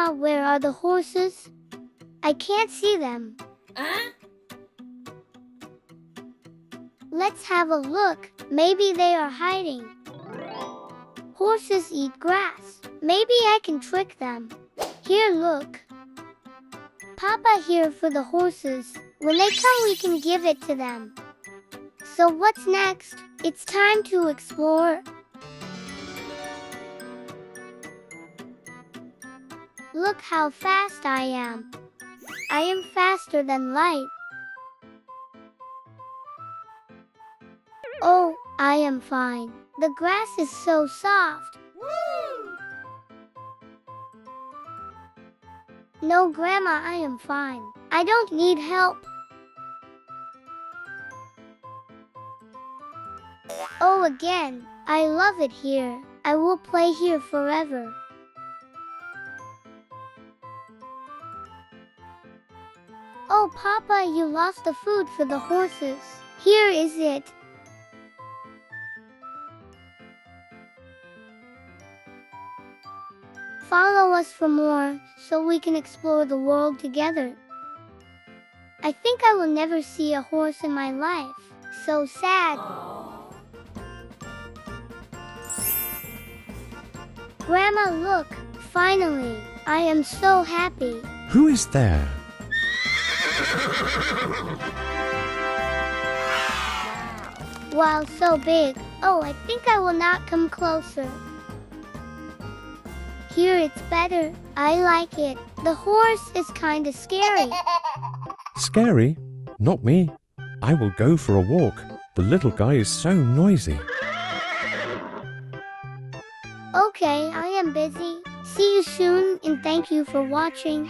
Grandma, where are the horses? I can't see them. Let's have a look. Maybe they are hiding. Horses eat grass. Maybe I can trick them. Here, look. Papa here for the horses. When they come, we can give it to them. So what's next? It's time to explore. Look how fast I am. I am faster than light. Oh, I am fine. The grass is so soft. No, Grandma, I am fine. I don't need help. Oh, again. I love it here. I will play here forever. Oh, Papa, you lost the food for the horses. Here is it. Follow us for more, so we can explore the world together. I think I will never see a horse in my life. So sad. Grandma, look. Finally. I am so happy. Who is there? Wow, so big. Oh, I think I will not come closer. Here it's better. I like it. The horse is kinda scary. Scary? Not me. I will go for a walk. The little guy is so noisy. Okay, I am busy. See you soon and thank you for watching.